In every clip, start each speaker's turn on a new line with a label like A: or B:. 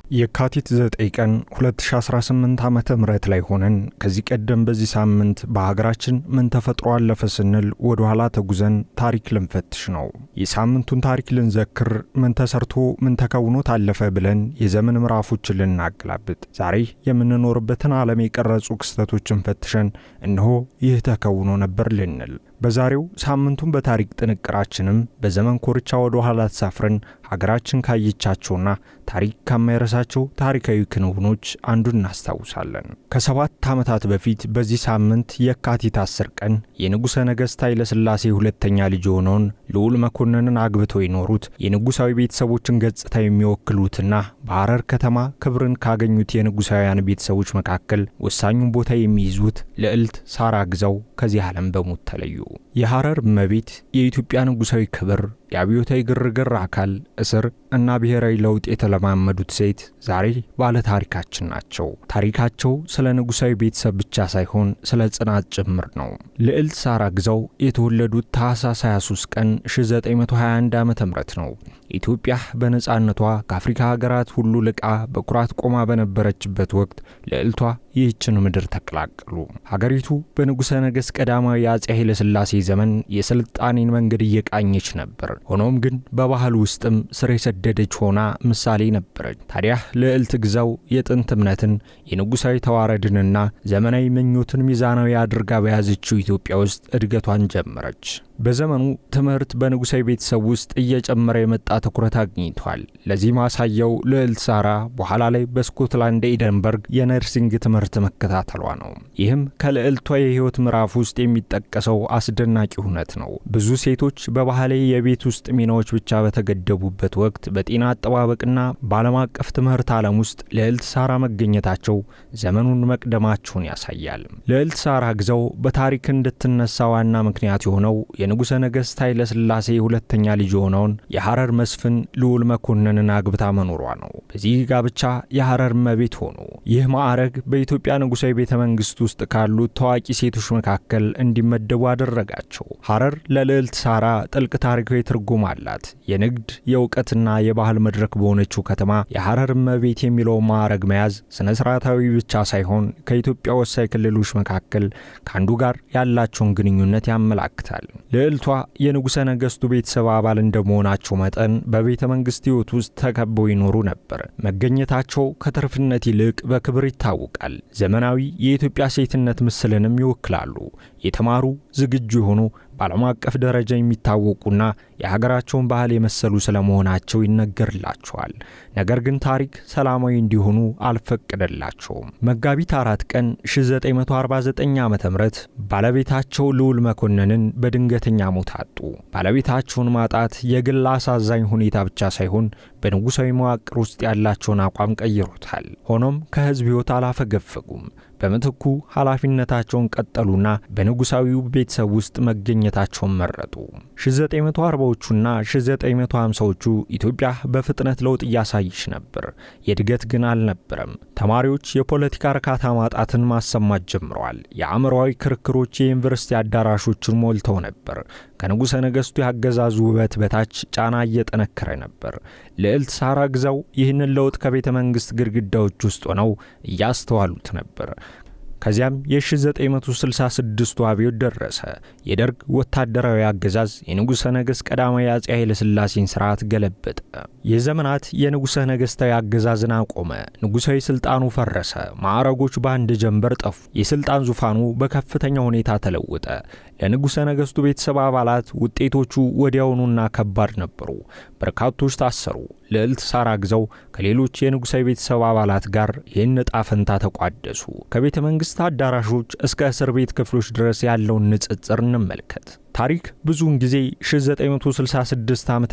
A: የካቲት 9 ቀን 2018 ዓመተ ምህረት ላይ ሆነን ከዚህ ቀደም በዚህ ሳምንት በሀገራችን ምን ተፈጥሮ አለፈ ስንል ወደ ኋላ ተጉዘን ታሪክ ልንፈትሽ ነው። የሳምንቱን ታሪክ ልንዘክር፣ ምን ተሰርቶ ምን ተከውኖ ታለፈ ብለን የዘመን ምዕራፎችን ልናገላብጥ፣ ዛሬ የምንኖርበትን ዓለም የቀረጹ ክስተቶችን ፈትሸን እነሆ ይህ ተከውኖ ነበር ልንል በዛሬው ሳምንቱን በታሪክ ጥንቅራችንም በዘመን ኮርቻ ወደ ኋላ ተሳፍረን ሀገራችን ካየቻቸውና ታሪክ ከማይረሳቸው ታሪካዊ ክንውኖች አንዱን እናስታውሳለን። ከ7 ዓመታት በፊት በዚህ ሳምንት የካቲት 10 ቀን የንጉሠ ነገሥት ኃይለ ሥላሴ ሁለተኛ ልጅ የሆነውን ልዑል መኮንንን አግብተው የኖሩት የንጉሣዊ ቤተሰቦችን ገጽታ የሚወክሉትና በሐረር ከተማ ክብርን ካገኙት የንጉሣውያን ቤተሰቦች መካከል ወሳኙን ቦታ የሚይዙት ልዕልት ሳራ ግዛው ከዚህ ዓለም በሞት ተለዩ። የሐረር እመቤት፣ የኢትዮጵያ ንጉሣዊ ክብር፣ የአብዮታዊ ግርግር አካል፣ እስር እና ብሔራዊ ለውጥ የተለማመዱት ሴት ዛሬ ባለ ታሪካችን ናቸው። ታሪካቸው ስለ ንጉሣዊ ቤተሰብ ብቻ ሳይሆን ስለ ጽናት ጭምር ነው። ልዕልት ሳራ ግዛው የተወለዱት ታኅሳስ 23 ቀን 1921 ዓ.ም ነው። ኢትዮጵያ በነጻነቷ ከአፍሪካ ሀገራት ሁሉ ልቃ በኩራት ቆማ በነበረችበት ወቅት ልዕልቷ ይህችን ምድር ተቀላቀሉ። ሀገሪቱ በንጉሠ ነገሥት ቀዳማዊ አፄ ኃይለ ሥላሴ ዘመን የስልጣኔን መንገድ እየቃኘች ነበር። ሆኖም ግን በባህል ውስጥም ስር የሰደደች ሆና ምሳሌ ነበረች። ታዲያ ልዕልት ግዛው የጥንት እምነትን፣ የንጉሣዊ ተዋረድንና ዘመናዊ ምኞትን ሚዛናዊ አድርጋ በያዘችው ኢትዮጵያ ውስጥ እድገቷን ጀመረች። በዘመኑ ትምህርት በንጉሣዊ ቤተሰብ ውስጥ እየጨመረ የመጣ ትኩረት አግኝቷል። ለዚህ ማሳያው ልዕልት ሳራ በኋላ ላይ በስኮትላንድ ኤደንበርግ የነርሲንግ ትምህርት መከታተሏ ነው። ይህም ከልዕልቷ የሕይወት ምዕራፍ ውስጥ የሚጠቀሰው አስደናቂ ሁነት ነው። ብዙ ሴቶች በባህላዊ የቤት ውስጥ ሚናዎች ብቻ በተገደቡበት ወቅት በጤና አጠባበቅና በዓለም አቀፍ ትምህርት ዓለም ውስጥ ልዕልት ሳራ መገኘታቸው ዘመኑን መቅደማቸውን ያሳያል። ልዕልት ሳራ ግዛው በታሪክ እንድትነሳ ዋና ምክንያት የሆነው የንጉሠ ነገሥት ኃይለ ሥላሴ ሁለተኛ ልጅ የሆነውን የሐረር መስፍን ልዑል መኮንንን አግብታ መኖሯ ነው። በዚህ ጋብቻ የሐረር እመቤት ሆኑ። ይህ ማዕረግ በኢትዮጵያ ንጉሣዊ ቤተ መንግሥት ውስጥ ካሉት ታዋቂ ሴቶች መካከል እንዲመደቡ አደረጋቸው። ሐረር ለልዕልት ሳራ ጥልቅ ታሪካዊ ትርጉም አላት። የንግድ የእውቀትና የባህል መድረክ በሆነችው ከተማ የሐረር እመቤት የሚለው ማዕረግ መያዝ ስነ ስርዓታዊ ብቻ ሳይሆን ከኢትዮጵያ ወሳኝ ክልሎች መካከል ከአንዱ ጋር ያላቸውን ግንኙነት ያመላክታል። ልዕልቷ የንጉሠ ነገሥቱ ቤተሰብ አባል እንደመሆናቸው መጠን በቤተ መንግሥት ሕይወት ውስጥ ተከበው ይኖሩ ነበር። መገኘታቸው ከትርፍነት ይልቅ በክብር ይታወቃል። ዘመናዊ የኢትዮጵያ ሴትነት ምስልንም ይወክላሉ። የተማሩ፣ ዝግጁ የሆኑ፣ በዓለም አቀፍ ደረጃ የሚታወቁና የሀገራቸውን ባህል የመሰሉ ስለመሆናቸው ይነገርላቸዋል። ነገር ግን ታሪክ ሰላማዊ እንዲሆኑ አልፈቀደላቸውም። መጋቢት 4 ቀን 1949 ዓ.ም ባለቤታቸው ልዑል መኮንንን በድንገተኛ ሞት አጡ። ባለቤታቸውን ማጣት የግል አሳዛኝ ሁኔታ ብቻ ሳይሆን በንጉሣዊ መዋቅር ውስጥ ያላቸውን አቋም ቀይሮታል። ሆኖም ከሕዝብ ሕይወት አላፈገፈጉም። በምትኩ ኃላፊነታቸውን ቀጠሉና በንጉሣዊው ቤተሰብ ውስጥ መገኘታቸውን መረጡ። 1940ዎቹና 1950ዎቹ ኢትዮጵያ በፍጥነት ለውጥ እያሳየች ነበር። የእድገት ግን አልነበረም። ተማሪዎች የፖለቲካ እርካታ ማጣትን ማሰማት ጀምረዋል። የአእምሮአዊ ክርክሮች የዩኒቨርሲቲ አዳራሾችን ሞልተው ነበር። ከንጉሠ ነገሥቱ ያገዛዙ ውበት በታች ጫና እየጠነከረ ነበር። ልዕልት ሳራ ግዛው ይህንን ለውጥ ከቤተ መንግሥት ግድግዳዎች ውስጥ ሆነው እያስተዋሉት ነበር። ከዚያም የ1966 አብዮት ደረሰ። የደርግ ወታደራዊ አገዛዝ የንጉሠ ነገሥት ቀዳማዊ አፄ ኃይለ ሥላሴን ሥርዓት ገለበጠ። የዘመናት የንጉሠ ነገሥታዊ አገዛዝን አቆመ። ንጉሣዊ ሥልጣኑ ፈረሰ። ማዕረጎች በአንድ ጀንበር ጠፉ። የሥልጣን ዙፋኑ በከፍተኛ ሁኔታ ተለወጠ። ለንጉሠ ነገሥቱ ቤተሰብ አባላት ውጤቶቹ ወዲያውኑና ከባድ ነበሩ። በርካቶች ታሰሩ። ልዕልት ሳራ ግዛው ከሌሎች የንጉሣዊ ቤተሰብ አባላት ጋር ይህን ዕጣ ፈንታ ተቋደሱ። ከቤተ መንግሥት አዳራሾች እስከ እስር ቤት ክፍሎች ድረስ ያለውን ንጽጽር እንመልከት። ታሪክ ብዙውን ጊዜ 1966 ዓ.ም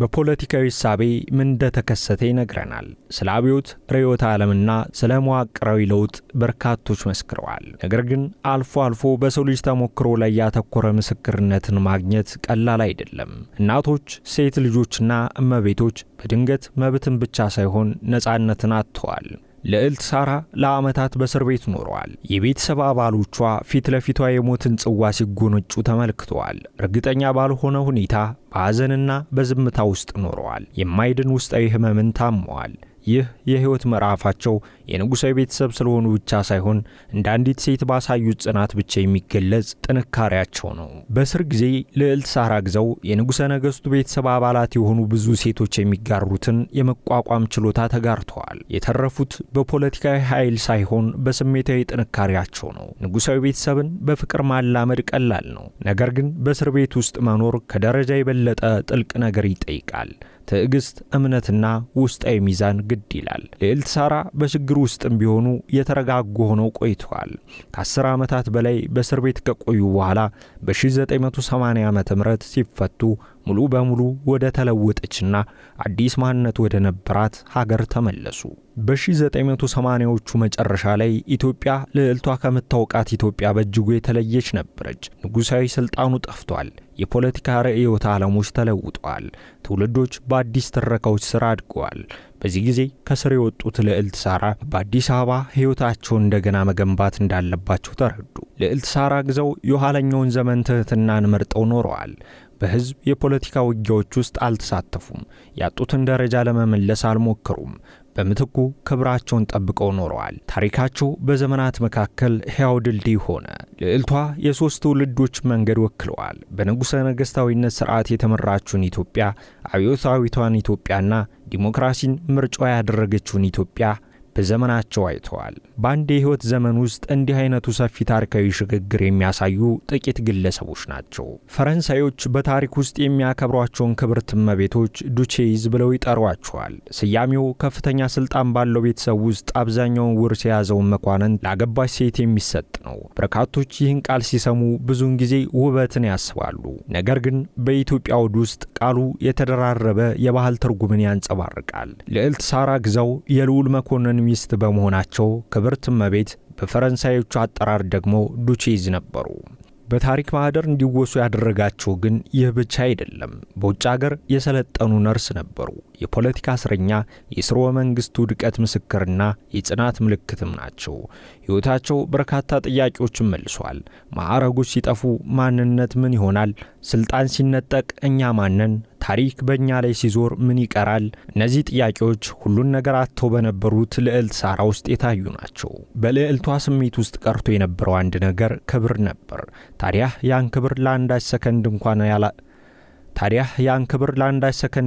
A: በፖለቲካዊ ሳቤ ምን እንደተከሰተ ይነግረናል። ስለ አብዮት ርዕዮተ ዓለምና ስለ መዋቅራዊ ለውጥ በርካቶች መስክረዋል። ነገር ግን አልፎ አልፎ በሰው ልጅ ተሞክሮ ላይ ያተኮረ ምስክርነትን ማግኘት ቀላል አይደለም። እናቶች፣ ሴት ልጆችና እመቤቶች በድንገት መብትን ብቻ ሳይሆን ነጻነትን አጥተዋል። ልዕልት ሳራ ለዓመታት በእስር ቤት ኖረዋል። የቤተሰብ አባሎቿ ፊት ለፊቷ የሞትን ጽዋ ሲጎነጩ ተመልክተዋል። እርግጠኛ ባልሆነ ሁኔታ በሐዘንና በዝምታ ውስጥ ኖረዋል። የማይድን ውስጣዊ ሕመምን ታመዋል። ይህ የህይወት ምዕራፋቸው የንጉሳዊ ቤተሰብ ስለሆኑ ብቻ ሳይሆን እንደ አንዲት ሴት ባሳዩት ጽናት ብቻ የሚገለጽ ጥንካሬያቸው ነው። በእስር ጊዜ ልዕልት ሳህራ ግዘው የንጉሠ ነገሥቱ ቤተሰብ አባላት የሆኑ ብዙ ሴቶች የሚጋሩትን የመቋቋም ችሎታ ተጋርተዋል። የተረፉት በፖለቲካዊ ኃይል ሳይሆን በስሜታዊ ጥንካሬያቸው ነው። ንጉሳዊ ቤተሰብን በፍቅር ማላመድ ቀላል ነው። ነገር ግን በእስር ቤት ውስጥ መኖር ከደረጃ የበለጠ ጥልቅ ነገር ይጠይቃል። ትዕግስት፣ እምነትና ውስጣዊ ሚዛን ግድ ይላል። ልዕልት ሳህራ በችግር ውስጥም ቢሆኑ የተረጋጉ ሆነው ቆይተዋል። ከ10 ዓመታት በላይ በእስር ቤት ከቆዩ በኋላ በ1980 ዓ.ም ሲፈቱ ሙሉ በሙሉ ወደ ተለወጠችና አዲስ ማንነት ወደ ነበራት ሀገር ተመለሱ። በ1980ዎቹ መጨረሻ ላይ ኢትዮጵያ ልዕልቷ ከምታውቃት ኢትዮጵያ በእጅጉ የተለየች ነበረች። ንጉሳዊ ስልጣኑ ጠፍቷል። የፖለቲካ ርዕዮተ ዓለሞች ተለውጠዋል። ትውልዶች በአዲስ ትረካዎች ስር አድገዋል። በዚህ ጊዜ ከስር የወጡት ልዕልት ሳህራ በአዲስ አበባ ሕይወታቸውን እንደገና መገንባት እንዳለባቸው ተረዱ። ልዕልት ሳህራ ግዘው የኋለኛውን ዘመን ትህትናን መርጠው ኖረዋል። በህዝብ የፖለቲካ ውጊያዎች ውስጥ አልተሳተፉም። ያጡትን ደረጃ ለመመለስ አልሞከሩም። በምትኩ ክብራቸውን ጠብቀው ኖረዋል። ታሪካቸው በዘመናት መካከል ሕያው ድልድይ ሆነ። ልዕልቷ የሶስት ትውልዶች መንገድ ወክለዋል። በንጉሠ ነገሥታዊነት ሥርዓት የተመራችውን ኢትዮጵያ፣ አብዮታዊቷን ኢትዮጵያና ዲሞክራሲን ምርጫዋ ያደረገችውን ኢትዮጵያ በዘመናቸው አይተዋል። በአንድ የህይወት ዘመን ውስጥ እንዲህ አይነቱ ሰፊ ታሪካዊ ሽግግር የሚያሳዩ ጥቂት ግለሰቦች ናቸው። ፈረንሳዮች በታሪክ ውስጥ የሚያከብሯቸውን ክብርት እመቤቶች ዱቼዝ ብለው ይጠሯቸዋል። ስያሜው ከፍተኛ ስልጣን ባለው ቤተሰብ ውስጥ አብዛኛውን ውርስ የያዘውን መኳንንት ላገባች ሴት የሚሰጥ ነው። በርካቶች ይህን ቃል ሲሰሙ ብዙውን ጊዜ ውበትን ያስባሉ። ነገር ግን በኢትዮጵያ አውድ ውስጥ ቃሉ የተደራረበ የባህል ትርጉምን ያንጸባርቃል። ልዕልት ሳህራ ግዘው የልዑል መኮንን ሚስት በመሆናቸው ክብርት እመቤት፣ በፈረንሳዮቹ አጠራር ደግሞ ዱቼዝ ነበሩ። በታሪክ ማህደር እንዲወሱ ያደረጋቸው ግን ይህ ብቻ አይደለም። በውጭ ሀገር የሰለጠኑ ነርስ ነበሩ። የፖለቲካ እስረኛ፣ የሥርወ መንግስቱ ውድቀት ምስክርና የጽናት ምልክትም ናቸው። ሕይወታቸው በርካታ ጥያቄዎችን መልሷል። ማዕረጎች ሲጠፉ ማንነት ምን ይሆናል? ስልጣን ሲነጠቅ እኛ ማንን? ታሪክ በእኛ ላይ ሲዞር ምን ይቀራል? እነዚህ ጥያቄዎች ሁሉን ነገር አጥተው በነበሩት ልዕልት ሳህራ ውስጥ የታዩ ናቸው። በልዕልቷ ስሜት ውስጥ ቀርቶ የነበረው አንድ ነገር ክብር ነበር። ታዲያ ያን ክብር ለአንዳች ሰከንድ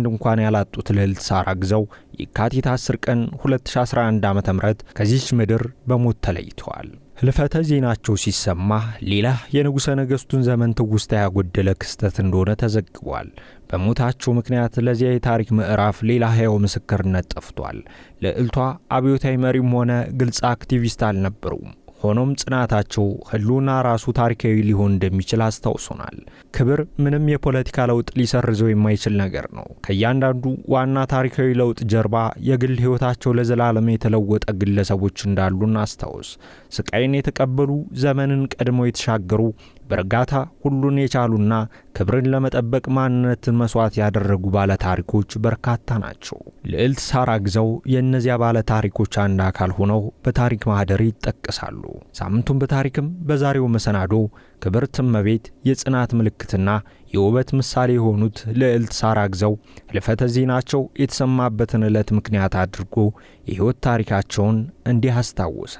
A: እንኳን ያላጡት ልዕልት ሳህራ ግዘው የካቲት 10 ቀን 2011 ዓ.ም ከዚች ምድር በሞት ተለይተዋል። ህልፈተ ዜናቸው ሲሰማ ሌላ የንጉሠ ነገሥቱን ዘመን ትውስታ ያጎደለ ክስተት እንደሆነ ተዘግቧል። በሞታቸው ምክንያት ለዚያ የታሪክ ምዕራፍ ሌላ ሕያው ምስክርነት ጠፍቷል። ልዕልቷ አብዮታዊ መሪም ሆነ ግልጽ አክቲቪስት አልነበሩም። ሆኖም ጽናታቸው ህልውና ራሱ ታሪካዊ ሊሆን እንደሚችል አስታውሶናል። ክብር ምንም የፖለቲካ ለውጥ ሊሰርዘው የማይችል ነገር ነው። ከእያንዳንዱ ዋና ታሪካዊ ለውጥ ጀርባ የግል ሕይወታቸው ለዘላለም የተለወጠ ግለሰቦች እንዳሉን አስታውስ። ስቃይን የተቀበሉ፣ ዘመንን ቀድመው የተሻገሩ፣ በእርጋታ ሁሉን የቻሉና ክብርን ለመጠበቅ ማንነትን መስዋዕት ያደረጉ ባለ ታሪኮች በርካታ ናቸው። ልዕልት ሳህራ ግዘው የእነዚያ ባለ ታሪኮች አንድ አካል ሆነው በታሪክ ማህደር ይጠቀሳሉ። ሳምንቱን በታሪክም በዛሬው መሰናዶ ክብርት እመቤት፣ የጽናት ምልክትና የውበት ምሳሌ የሆኑት ልዕልት ሳህራ ግዘው ህልፈተ ዜናቸው የተሰማበትን ዕለት ምክንያት አድርጎ የሕይወት ታሪካቸውን እንዲህ አስታወሰ።